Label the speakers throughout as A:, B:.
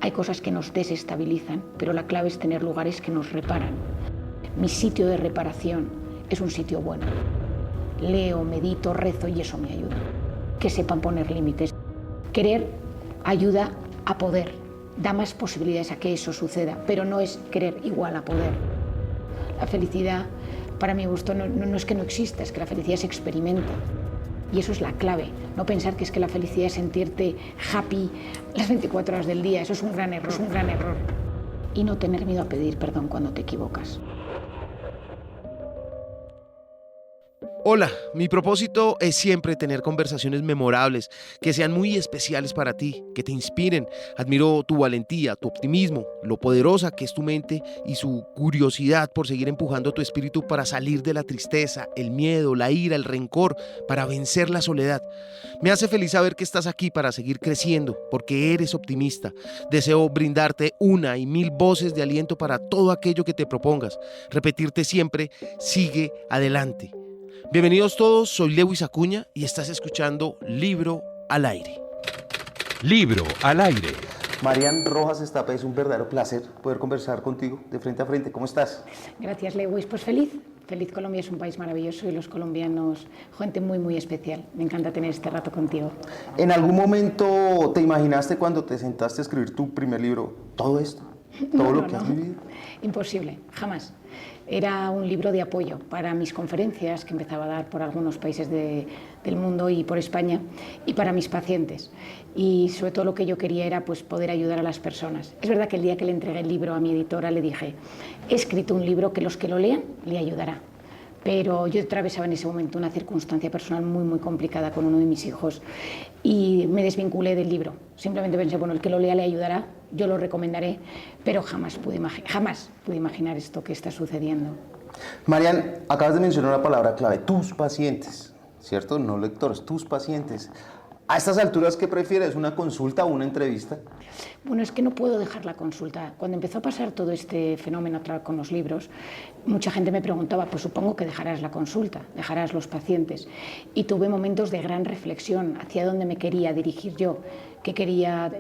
A: Hay cosas que nos desestabilizan, pero la clave es tener lugares que nos reparan. Mi sitio de reparación es un sitio bueno. Leo, medito, rezo y eso me ayuda. Que sepan poner límites. Querer ayuda a poder, da más posibilidades a que eso suceda, pero no es querer igual a poder. La felicidad, para mi gusto, no es que no exista, es que la felicidad se experimenta. Y eso es la clave, no pensar que es que la felicidad es sentirte happy las 24 horas del día, eso es un gran error, Y no tener miedo a pedir perdón cuando te equivocas.
B: Hola, mi propósito es siempre tener conversaciones memorables, que sean muy especiales para ti, que te inspiren. Admiro tu valentía, tu optimismo, lo poderosa que es tu mente y su curiosidad por seguir empujando tu espíritu para salir de la tristeza, el miedo, la ira, el rencor, para vencer la soledad. Me hace feliz saber que estás aquí para seguir creciendo, porque eres optimista. Deseo brindarte una y mil voces de aliento para todo aquello que te propongas. Repetirte siempre, sigue adelante. Bienvenidos todos, soy Lewis Acuña y estás escuchando Libro al Aire.
C: Libro al Aire.
D: Marian Rojas Estape, es un verdadero placer poder conversar contigo de frente a frente. ¿Cómo estás?
A: Gracias, Lewis. Pues feliz. Colombia es un país maravilloso y los colombianos, gente muy, muy especial. Me encanta tener este rato contigo.
D: ¿En algún momento te imaginaste cuando te sentaste a escribir tu primer libro todo esto? ¿Todo lo que has vivido?
A: Imposible, jamás. Era un libro de apoyo para mis conferencias que empezaba a dar por algunos países del mundo y por España y para mis pacientes. Y sobre todo lo que yo quería era pues, poder ayudar a las personas. Es verdad que el día que le entregué el libro a mi editora le dije, he escrito un libro que los que lo lean le ayudará. Pero yo atravesaba en ese momento una circunstancia personal muy, muy complicada con uno de mis hijos y me desvinculé del libro. Simplemente pensé, bueno, el que lo lea le ayudará, yo lo recomendaré, pero jamás pude imaginar esto que está sucediendo.
D: Marian, acabas de mencionar una palabra clave, tus pacientes, ¿cierto? No lectores, tus pacientes. A estas alturas, ¿qué prefieres, una consulta o una entrevista?
A: Bueno, es que no puedo dejar la consulta. Cuando empezó a pasar todo este fenómeno con los libros, mucha gente me preguntaba, pues supongo que dejarás la consulta, dejarás los pacientes. Y tuve momentos de gran reflexión hacia dónde me quería dirigir yo,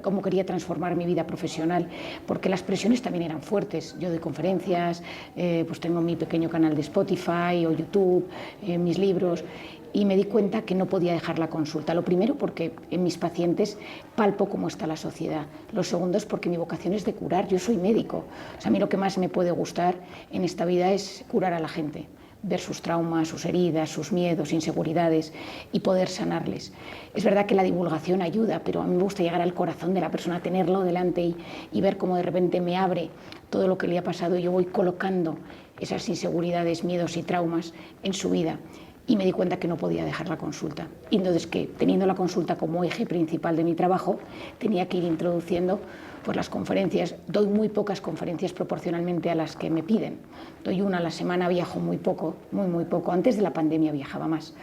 A: cómo quería transformar mi vida profesional, porque las presiones también eran fuertes. Yo doy conferencias, pues tengo mi pequeño canal de Spotify o YouTube, mis libros, y me di cuenta que no podía dejar la consulta. Lo primero porque en mis pacientes palpo cómo está la sociedad. Lo segundo es porque mi vocación es de curar, yo soy médico. O sea, a mí lo que más me puede gustar en esta vida es curar a la gente, ver sus traumas, sus heridas, sus miedos, inseguridades y poder sanarles. Es verdad que la divulgación ayuda, pero a mí me gusta llegar al corazón de la persona, tenerlo delante y ver cómo de repente me abre todo lo que le ha pasado y yo voy colocando esas inseguridades, miedos y traumas en su vida. Y me di cuenta que no podía dejar la consulta. Y entonces que teniendo la consulta como eje principal de mi trabajo, tenía que ir introduciendo pues, las conferencias. Doy muy pocas conferencias proporcionalmente a las que me piden. Doy una a la semana, viajo muy poco, muy poco. Antes de la pandemia viajaba más.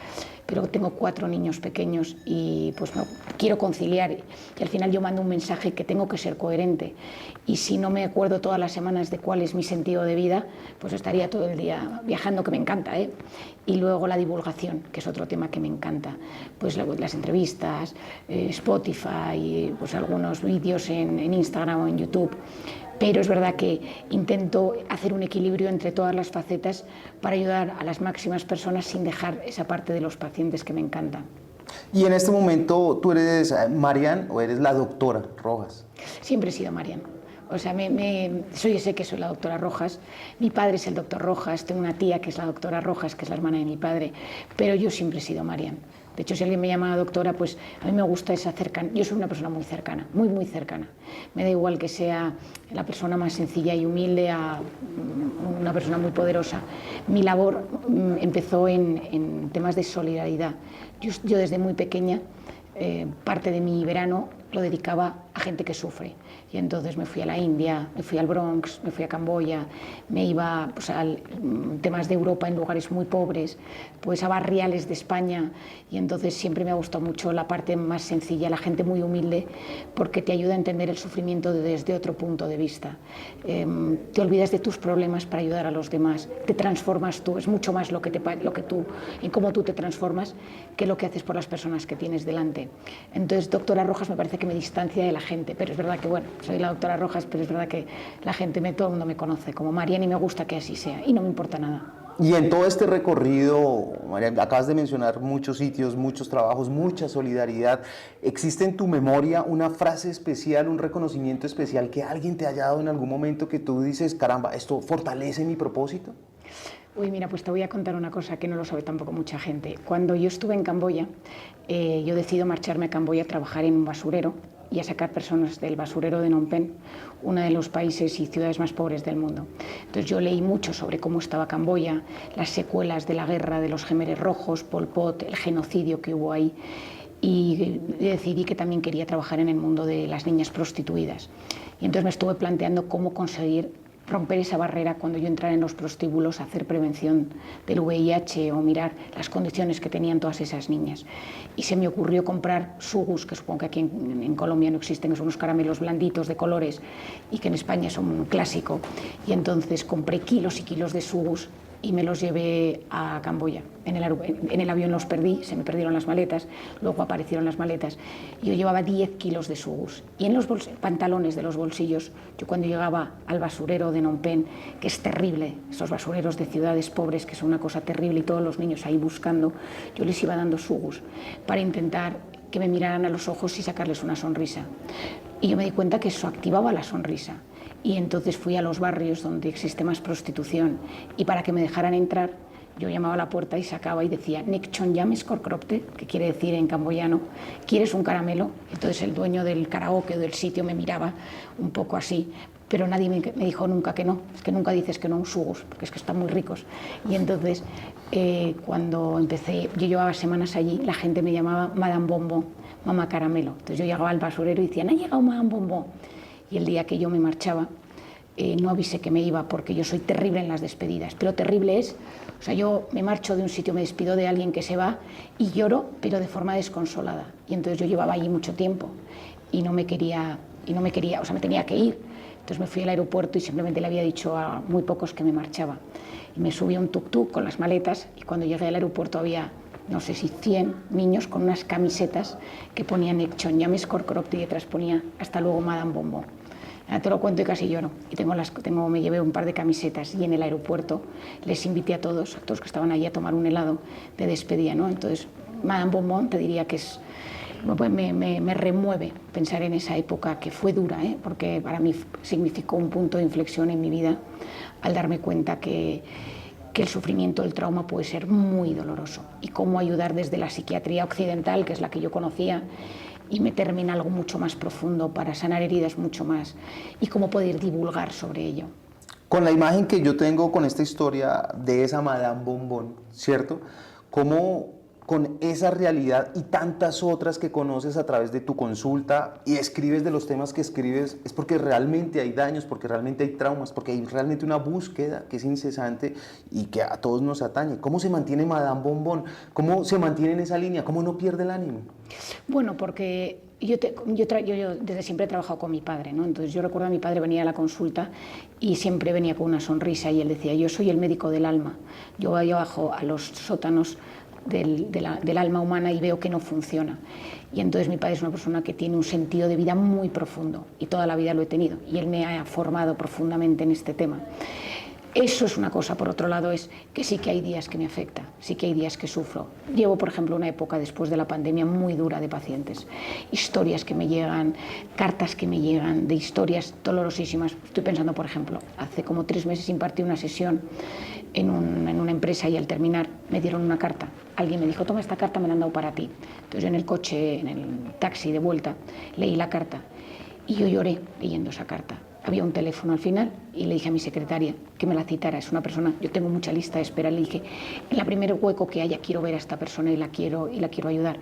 A: Pero tengo 4 niños pequeños y pues no, quiero conciliar. Y al final yo mando un mensaje que tengo que ser coherente. Y si no me acuerdo todas las semanas de cuál es mi sentido de vida, pues estaría todo el día viajando, que me encanta, ¿eh? Y luego la divulgación, que es otro tema que me encanta. Pues las entrevistas, Spotify, pues algunos vídeos en Instagram o en YouTube. Pero es verdad que intento hacer un equilibrio entre todas las facetas para ayudar a las máximas personas sin dejar esa parte de los pacientes que me encanta.
D: Y en este momento, ¿tú eres Marian o eres la doctora Rojas?
A: Siempre he sido Marian. O sea, sé que soy la doctora Rojas, mi padre es el doctor Rojas, tengo una tía que es la doctora Rojas, que es la hermana de mi padre, pero yo siempre he sido Marian. De hecho, si alguien me llama doctora, pues a mí me gusta esa cercanía. Yo soy una persona muy cercana, muy cercana. Me da igual que sea la persona más sencilla y humilde a una persona muy poderosa. Mi labor empezó en temas de solidaridad. Yo desde muy pequeña, parte de mi verano lo dedicaba a gente que sufre. Y entonces me fui a la India, me fui al Bronx, me fui a Camboya, me iba pues, a temas de Europa en lugares muy pobres, pues a barriales de España. Y entonces siempre me ha gustado mucho la parte más sencilla, la gente muy humilde, porque te ayuda a entender el sufrimiento desde otro punto de vista. Te olvidas de tus problemas para ayudar a los demás, te transformas tú, es mucho más lo que tú, en cómo tú te transformas, que lo que haces por las personas que tienes delante. Entonces, doctora Rojas me parece que me distancia de la gente, pero es verdad que, bueno, soy la doctora Rojas, pero es verdad que la gente, todo el mundo me conoce como Marian y me gusta que así sea y no me importa nada.
D: Y en todo este recorrido, María, acabas de mencionar muchos sitios, muchos trabajos, mucha solidaridad. ¿Existe en tu memoria una frase especial, un reconocimiento especial que alguien te haya dado en algún momento que tú dices, caramba, esto fortalece mi propósito?
A: Uy, mira, pues te voy a contar una cosa que no lo sabe tampoco mucha gente. Cuando yo estuve en Camboya, yo decido marcharme a Camboya a trabajar en un basurero y a sacar personas del basurero de Phnom Penh, uno de los países y ciudades más pobres del mundo. Entonces yo leí mucho sobre cómo estaba Camboya, las secuelas de la guerra de los Jemeres Rojos, Pol Pot, el genocidio que hubo ahí, y decidí que también quería trabajar en el mundo de las niñas prostituidas. Y entonces me estuve planteando cómo conseguir romper esa barrera cuando yo entrara en los prostíbulos, hacer prevención del VIH o mirar las condiciones que tenían todas esas niñas. Y se me ocurrió comprar sugus, que supongo que aquí en Colombia no existen, que son unos caramelos blanditos de colores y que en España son un clásico. Y entonces compré kilos y kilos de sugus y me los llevé a Camboya. En el avión los perdí, se me perdieron las maletas, luego aparecieron las maletas. Yo llevaba 10 kilos de sugus y en los pantalones de los bolsillos, yo cuando llegaba al basurero de Phnom Penh, que es terrible, esos basureros de ciudades pobres que son una cosa terrible y todos los niños ahí buscando, yo les iba dando sugus para intentar que me miraran a los ojos y sacarles una sonrisa. Y yo me di cuenta que eso activaba la sonrisa. Y entonces fui a los barrios donde existe más prostitución y para que me dejaran entrar yo llamaba a la puerta y sacaba y decía Nek Chon Yames Korkropte, que quiere decir en camboyano, ¿quieres un caramelo? Entonces el dueño del karaoke o del sitio me miraba un poco así, pero nadie me dijo nunca que no, es que nunca dices que no a un sugus, porque es que están muy ricos. Y entonces cuando empecé, yo llevaba semanas allí, la gente me llamaba Madame Bonbon, mamá caramelo. Entonces yo llegaba al basurero y decían, ha llegado Madame Bonbon. Y el día que yo me marchaba, no avisé que me iba porque yo soy terrible en las despedidas, pero terrible es, o sea, yo me marcho de un sitio, me despido de alguien que se va y lloro, pero de forma desconsolada. Y entonces yo llevaba allí mucho tiempo y no me quería, o sea, me tenía que ir. Entonces me fui al aeropuerto y simplemente le había dicho a muy pocos que me marchaba. Y me subí a un tuk-tuk con las maletas y cuando llegué al aeropuerto había, no sé si 100 niños con unas camisetas que ponían Nek Chon Yames Korkropte y detrás ponía hasta luego Madame Bonbon. Te lo cuento y casi lloro. Y me llevé un par de camisetas y en el aeropuerto les invité a todos que estaban allí a tomar un helado de despedida, ¿no? Entonces, Madame Bonbon te diría que es, me remueve pensar en esa época que fue dura, porque para mí significó un punto de inflexión en mi vida al darme cuenta que el sufrimiento, el trauma puede ser muy doloroso y cómo ayudar desde la psiquiatría occidental, que es la que yo conocía, y meterme en algo mucho más profundo para sanar heridas mucho más y cómo poder divulgar sobre ello.
D: Con la imagen que yo tengo con esta historia de esa Madame Bonbon, ¿cierto? ¿Cómo con esa realidad y tantas otras que conoces a través de tu consulta y escribes de los temas que escribes, es porque realmente hay daños, porque realmente hay traumas, porque hay realmente una búsqueda que es incesante y que a todos nos atañe? ¿Cómo se mantiene Madame Bonbon? ¿Cómo se mantiene en esa línea? ¿Cómo no pierde el ánimo?
A: Bueno, porque yo desde siempre he trabajado con mi padre, ¿no? Entonces yo recuerdo a mi padre venía a la consulta y siempre venía con una sonrisa y él decía, yo soy el médico del alma, yo bajo a los sótanos del alma humana y veo que no funciona. Y entonces mi padre es una persona que tiene un sentido de vida muy profundo y toda la vida lo he tenido y él me ha formado profundamente en este tema. Eso es una cosa. Por otro lado es que sí que hay días que me afecta, sí que hay días que sufro. Llevo, por ejemplo, una época después de la pandemia muy dura de pacientes. Historias que me llegan, cartas que me llegan, de historias dolorosísimas. Estoy pensando, por ejemplo, hace como 3 meses impartí una sesión en una empresa y al terminar me dieron una carta. Alguien me dijo, toma esta carta, me la han dado para ti. Entonces en el coche, en el taxi de vuelta, leí la carta y yo lloré leyendo esa carta. Había un teléfono al final y le dije a mi secretaria que me la citara. Es una persona, yo tengo mucha lista de espera, le dije, en el primer hueco que haya quiero ver a esta persona y la quiero ayudar.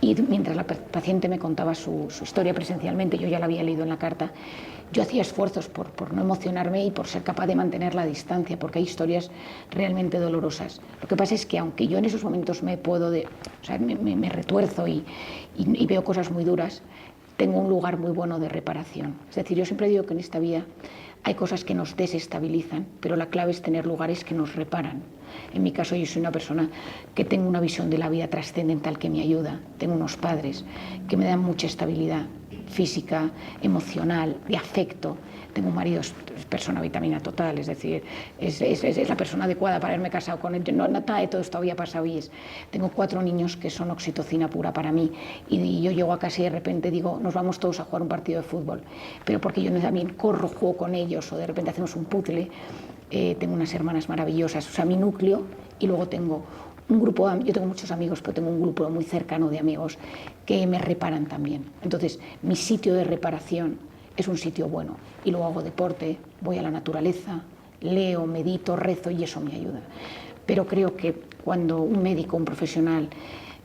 A: Y mientras la paciente me contaba su historia presencialmente, yo ya la había leído en la carta, yo hacía esfuerzos por no emocionarme y por ser capaz de mantener la distancia, porque hay historias realmente dolorosas. Lo que pasa es que aunque yo en esos momentos me retuerzo y veo cosas muy duras, tengo un lugar muy bueno de reparación. Es decir, yo siempre digo que en esta vida hay cosas que nos desestabilizan, pero la clave es tener lugares que nos reparan. En mi caso, yo soy una persona que tengo una visión de la vida trascendental que me ayuda. Tengo unos padres que me dan mucha estabilidad, física, emocional, de afecto. Tengo un marido, es persona vitamina total, es decir, es la persona adecuada para haberme casado con él. No, nada de todo esto había pasado y tengo 4 niños que son oxitocina pura para mí y yo llego a casa y de repente digo, nos vamos todos a jugar un partido de fútbol, pero porque yo también corro, juego con ellos o de repente hacemos un puzzle. Tengo unas hermanas maravillosas, o sea, mi núcleo, y luego tengo un grupo, yo tengo muchos amigos, pero tengo un grupo muy cercano de amigos que me reparan también. Entonces, mi sitio de reparación es un sitio bueno. Y luego hago deporte, voy a la naturaleza, leo, medito, rezo y eso me ayuda. Pero creo que cuando un médico, un profesional,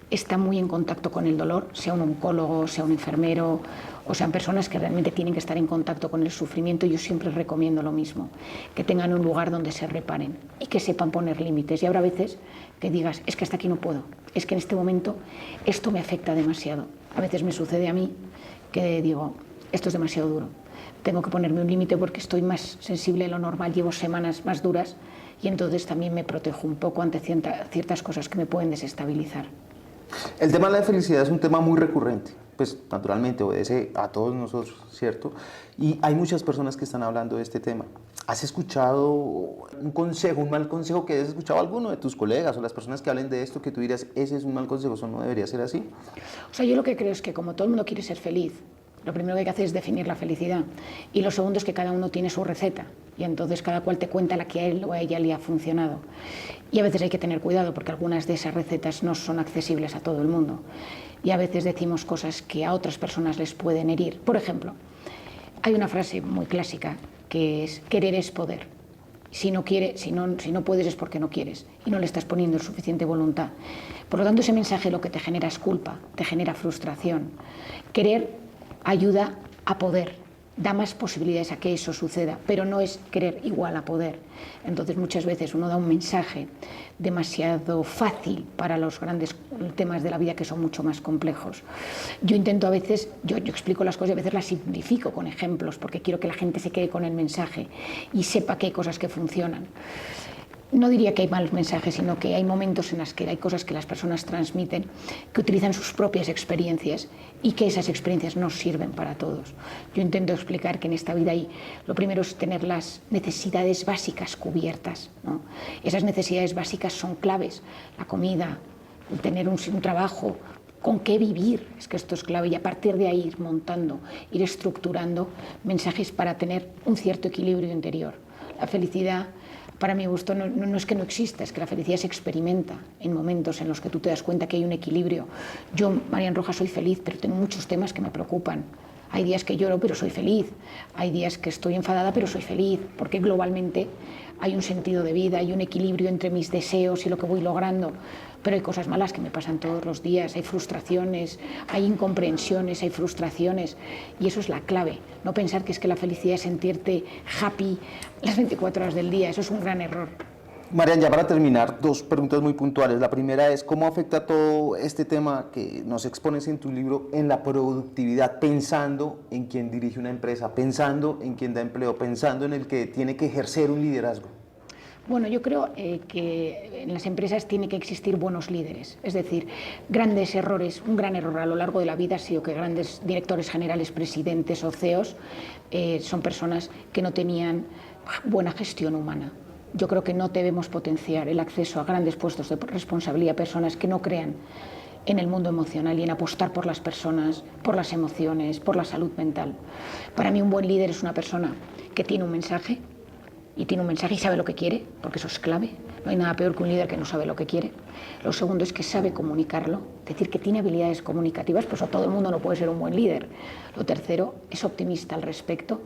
A: está muy en contacto con el dolor, sea un oncólogo, sea un enfermero, o sean personas que realmente tienen que estar en contacto con el sufrimiento, yo siempre recomiendo lo mismo, que tengan un lugar donde se reparen y que sepan poner límites. Y habrá veces que digas, es que hasta aquí no puedo, es que en este momento esto me afecta demasiado. A veces me sucede a mí que digo, esto es demasiado duro, tengo que ponerme un límite porque estoy más sensible de lo normal, llevo semanas más duras y entonces también me protejo un poco ante ciertas cosas que me pueden desestabilizar.
D: El tema de la felicidad es un tema muy recurrente, pues naturalmente obedece a todos nosotros, ¿cierto? Y hay muchas personas que están hablando de este tema. ¿Has escuchado un consejo, un mal consejo que hayas escuchado a alguno de tus colegas o las personas que hablen de esto que tú dirías, ese es un mal consejo, eso no debería ser así?
A: O sea, yo lo que creo es que como todo el mundo quiere ser feliz, lo primero que hay que hacer es definir la felicidad y lo segundo es que cada uno tiene su receta y entonces cada cual te cuenta la que a él o a ella le ha funcionado. Y a veces hay que tener cuidado porque algunas de esas recetas no son accesibles a todo el mundo y a veces decimos cosas que a otras personas les pueden herir. Por ejemplo, hay una frase muy clásica que es querer es poder. Si no puedes es porque no quieres y no le estás poniendo suficiente voluntad. Por lo tanto, ese mensaje lo que te genera es culpa, te genera frustración. Querer ayuda a poder, da más posibilidades a que eso suceda, pero no es querer igual a poder. Entonces muchas veces uno da un mensaje demasiado fácil para los grandes temas de la vida que son mucho más complejos. Yo intento a veces, yo explico las cosas y a veces las simplifico con ejemplos porque quiero que la gente se quede con el mensaje y sepa que hay cosas que funcionan. No diría que hay malos mensajes, sino que hay momentos en los que hay cosas que las personas transmiten, que utilizan sus propias experiencias y que esas experiencias no sirven para todos. Yo intento explicar que en esta vida lo primero es tener las necesidades básicas cubiertas, ¿no? Esas necesidades básicas son claves, la comida, tener un trabajo, con qué vivir, es que esto es clave, y a partir de ahí ir montando, ir estructurando mensajes para tener un cierto equilibrio interior. La felicidad, para mi gusto, no es que no exista, es que la felicidad se experimenta en momentos en los que tú te das cuenta que hay un equilibrio. Yo, Marian Rojas, soy feliz, pero tengo muchos temas que me preocupan. Hay días que lloro, pero soy feliz. Hay días que estoy enfadada, pero soy feliz, porque globalmente hay un sentido de vida, hay un equilibrio entre mis deseos y lo que voy logrando. Pero hay cosas malas que me pasan todos los días, hay frustraciones, hay incomprensiones, hay frustraciones, y eso es la clave. No pensar que es que la felicidad es sentirte happy las 24 horas del día, eso es un gran error.
D: Marian, ya para terminar, 2 preguntas muy puntuales. La primera es, ¿cómo afecta todo este tema que nos expones en tu libro en la productividad, pensando en quien dirige una empresa, pensando en quien da empleo, pensando en el que tiene que ejercer un liderazgo?
A: Bueno, yo creo que en las empresas tiene que existir buenos líderes, es decir, grandes errores, un gran error a lo largo de la vida ha sido que grandes directores generales, presidentes o CEOs son personas que no tenían buena gestión humana. Yo creo que no debemos potenciar el acceso a grandes puestos de responsabilidad a personas que no crean en el mundo emocional y en apostar por las personas, por las emociones, por la salud mental. Para mí un buen líder es una persona que tiene un mensaje y sabe lo que quiere, porque eso es clave. No hay nada peor que un líder que no sabe lo que quiere. Lo segundo es que sabe comunicarlo, es decir, que tiene habilidades comunicativas, pues a todo el mundo no puede ser un buen líder. Lo tercero, es optimista al respecto,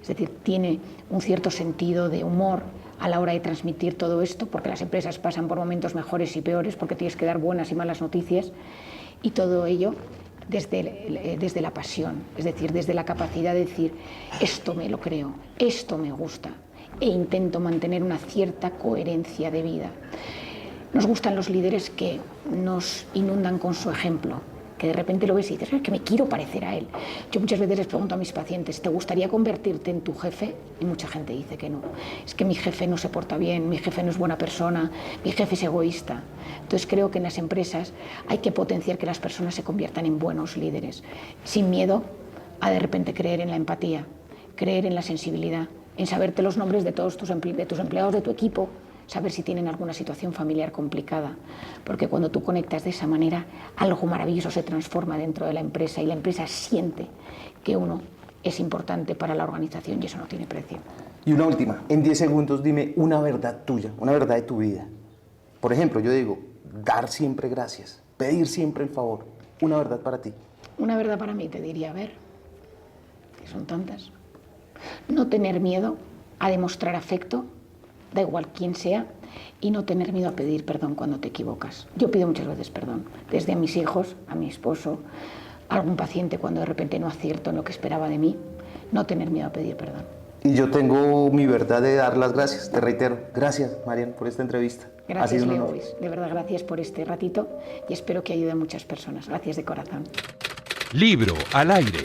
A: es decir, tiene un cierto sentido de humor a la hora de transmitir todo esto, porque las empresas pasan por momentos mejores y peores, porque tienes que dar buenas y malas noticias, y todo ello desde la pasión, es decir, desde la capacidad de decir, esto me lo creo, esto me gusta, e intento mantener una cierta coherencia de vida. Nos gustan los líderes que nos inundan con su ejemplo, que de repente lo ves y dices, es que me quiero parecer a él. Yo muchas veces les pregunto a mis pacientes, ¿te gustaría convertirte en tu jefe? Y mucha gente dice que no. Es que mi jefe no se porta bien, mi jefe no es buena persona, mi jefe es egoísta. Entonces creo que en las empresas hay que potenciar que las personas se conviertan en buenos líderes, sin miedo a de repente creer en la empatía, creer en la sensibilidad, en saberte los nombres de todos tus empleados de tu equipo, saber si tienen alguna situación familiar complicada, porque cuando tú conectas de esa manera, algo maravilloso se transforma dentro de la empresa y la empresa siente que uno es importante para la organización y eso no tiene precio.
D: Y una última, en 10 segundos dime una verdad tuya, una verdad de tu vida. Por ejemplo, yo digo, dar siempre gracias, pedir siempre el favor, una verdad para ti.
A: Una verdad para mí te diría, a ver, que son tantas. No tener miedo a demostrar afecto, da igual quién sea, y no tener miedo a pedir perdón cuando te equivocas. Yo pido muchas veces perdón, desde a mis hijos, a mi esposo, a algún paciente cuando de repente no acierto en lo que esperaba de mí, no tener miedo a pedir perdón.
D: Y yo tengo mi verdad de dar las gracias, te reitero. Gracias, Marian, por esta entrevista.
A: Gracias,
D: Ha sido un honor.
A: Leofis. De verdad, gracias por este ratito y espero que ayude a muchas personas. Gracias de corazón.
C: Libro al aire.